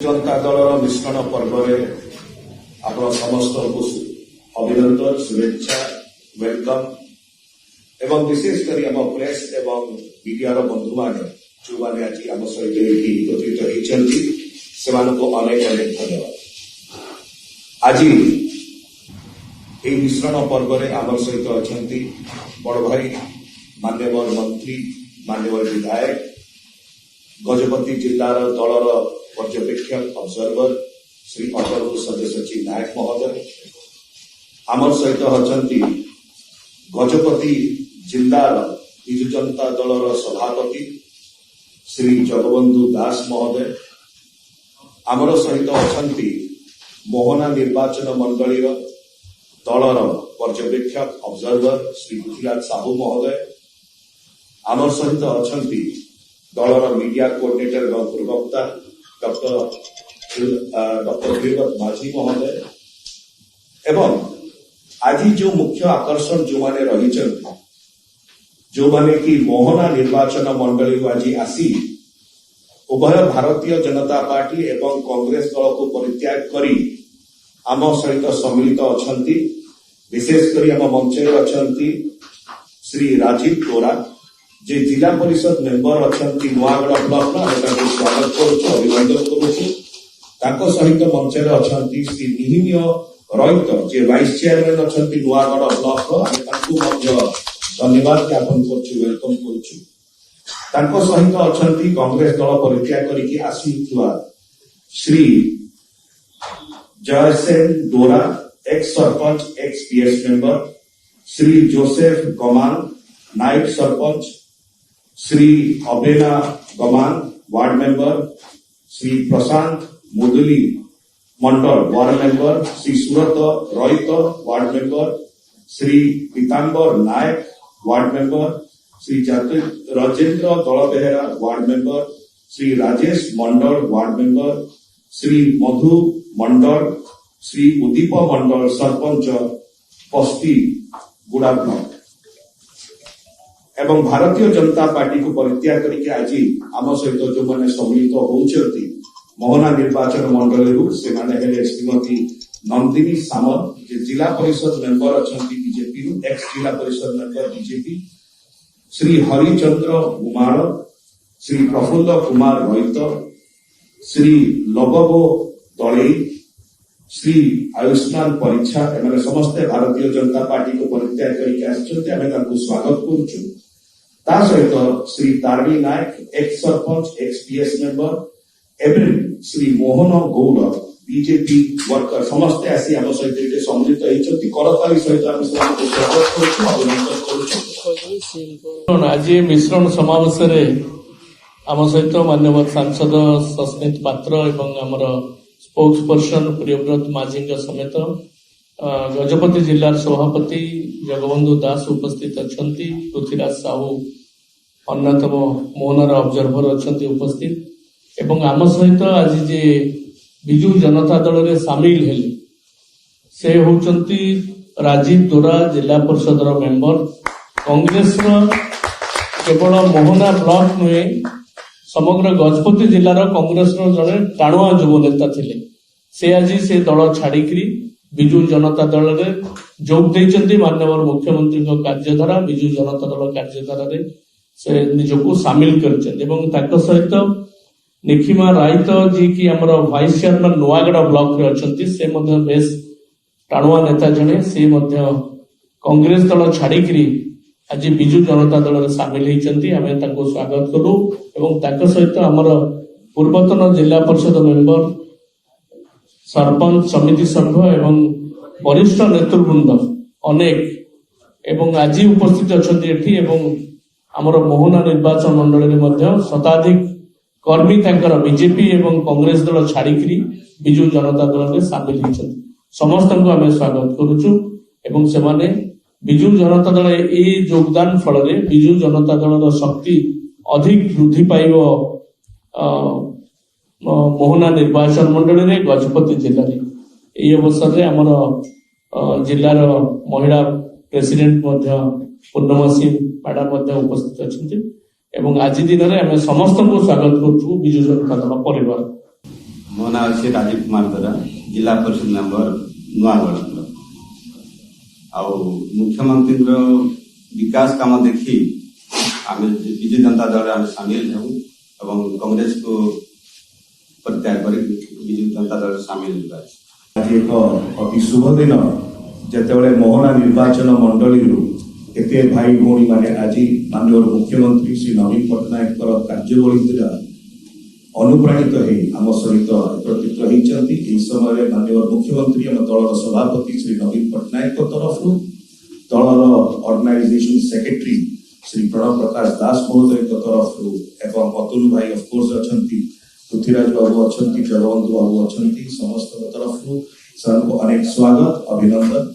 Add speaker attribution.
Speaker 1: जनता दलर मिश्रण पर्व आप समस्त को अभिनंदन शुभेच्छा वेलकम एवं विशेषकर आम प्रेस एवं मीडिया बंधु मैंने जो मैंने आज आम सहित एकत्रित होती से अनेक अनेक धन्यवाद। आज ये मिश्रण पर्व आम सहित अच्छा बड़ भाई मान्यवर मंत्री मान्यवर विधायक गजपति जिलार दलर पर्यवेक्षक ऑब्जर्वर श्री अटल सत्यसचिव नायक महोदय आमर सहित अच्छा गजपति जिलार विजु जनता दलर सभापति श्री जगबंधु दास महोदय आमर सहित अच्छा मोहना निर्वाचन मंडली दलर पर्यवेक्षक ऑब्जर्वर श्री गुजरात साहू महोदय आमर सहित अच्छा दलर मीडिया कोऑर्डिनेटर एवं प्रवक्ता डॉक्टर वीरवत माझी महोदय एवं आज जो मुख्य आकर्षण जो माने रही जो माने कि मोहना निर्वाचन मंडली आज आसी उभय भारतीय जनता पार्टी एवं कांग्रेस दल को परित्याग करी आम सहित सम्मिलित अच्छा विशेषकर आम मंच अच्छा श्री राजीव तोरा जे जिला परिषद मेंबर अच्छा नुआगढ़ ब्लॉक स्वागत करुचु अभिनंदन करुचु सहित मंच अच्छा श्री निहिम्य रईत जे वाइस चेयरमैन अच्छा नुआगढ़ ब्लॉक धन्यवाद ज्ञापन करुचु वेलकम करुचु सहित अच्छा कांग्रेस दल परित्याग करके आसीथिबा Shri Jaysen Dora ex sarpanch ex PS member Shri Joseph Gaman Nayak sarpanch Shri Abena Gaman ward member Shri Prashant Muduli Mandal ward member Shri Surat Rait ward member Shri Pitambar Nayak ward member Shri Rajendra Dalbehera ward member Shri Rajesh Mandal ward member Shri Madhu Mandal Shri Udip Mandal sarpanch Pasti Guda block एवं भारतीय जनता पार्टी को परित्याग करके आज आम सहित जो मैंने सम्मिलित होती मोहना निर्वाचन मंडली से श्रीमती नंदिनी सामल जिला परिषद मेंबर अच्छा बीजेपी एक्स जिला परिषद मेंबर बीजेपी श्री हरिचंद्र कुमार श्री प्रफुल्ल कुमार रईत श्री लबबो दलई श्री आयुष्मान परीक्षा एम समस्ते भारतीय जनता पार्टी को परित्याग करके स्वागत करुचु सहित Shri Tarini Nayak ex sarpanch ex PS member एवं श्री मोहन गौड़ बीजेपी वर्कर समस्ते आसी आम सहित सम्मिलित होती करताली सहित स्वागत करुचु अभिनंदन करुचु।
Speaker 2: आज मिश्रण समावेश आम सहित मान्यवर सांसद सस्मित पात्र एवं आमर स्पोक्स पर्सन प्रियव्रत माझी समेत गजपति जिलार सभापति जगबंधु दास उपस्थित अच्छा पृथ्वीराज साहू अन्यतम मोहनार ऑब्जर्वर अच्छा उपस्थित एवं आम सहित आज जे विजु जनता दल रे सामिल हेले से होचंती राजीव दोरा जिला परिषद मेंबर कांग्रेस केवल मोहना ब्लॉक नुहे समग्र गजपति जिलार कांग्रेस जड़े टाणुआ युव नेता थिले से आज से दल छाड़िकी विजु जनता दल रे जोग देइचंती माननीय मुख्यमंत्री कार्यधारा विजु जनता दल कार्यधारा रे से निजको सामिल करछन एवं ताको सहित निखिमा राईत जी की हमर वाइस चेयरमैन नुआगढ़ ब्लॉक रे अछंती से मध्य बेस टाणुआ नेता जने से मध्य कांग्रेस दल छाड़िकी आज विजु जनता दल रे सामिल होइचंती हमें ताको स्वागत करू एवं ताको सहित हमर पूर्वतन जिला परिषद मेंबर सरपंच समिति सभ्य एवं वरिष्ठ नेतृवृंद अनेक एवं आज उपस्थित अच्छा एवं आमर मोहना निर्वाचन मंडली शताधिक कर्मी बीजेपी एवं कांग्रेस दल छाड़िकी विजु जनता दल में सामिल होती समस्त को आम स्वागत करुचु एवं से विजु जनता दल ए योगदान फल विजु जनता दल शक्ति अधिक वृद्धि पाइब मोहना निर्वाचन मंडली रे गजपति जिले में यही अवसर में आमर जिलार महिला प्रेसिडेंट पूर्णमासी मैडम उपस्थित अच्छा आज दिन में आम समस्त को स्वागत करुचु विजु जनता दल परिवार।
Speaker 3: मो ना अच्छे राजीव कुमार द्वारा जिला परिषद मेंबर नुआगढ़ आउ मुख्यमंत्री विकास काम देखी आम विजु जनता दल आम सामिल हूँ एवं कांग्रेस को प्रत्याग कर विजु जनता दल सामिल हुआ।
Speaker 1: आज एक अति शुभ दिन जितेबाला मोहना निर्वाचन मंडली केते भाई भौणी माने आज माननीय मुख्यमंत्री श्री नवीन पट्टनायक कार्यवली द्वारा अनुप्राणित आम सहित एकत्रित होती समय माननीय मुख्यमंत्री आम दलर सभापति श्री नवीन पट्टनायक तरफ दलर ऑर्गेनाइजेशन सेक्रेटरी श्री प्रणव प्रकाश दास महोदय तरफ एवं अतुल भाई ऑफकोर्स अच्छा पृथ्वीराज बाबू अच्छा जगवंत बाबू अच्छा समस्त तरफ अनेक स्वागत अभिनंदन।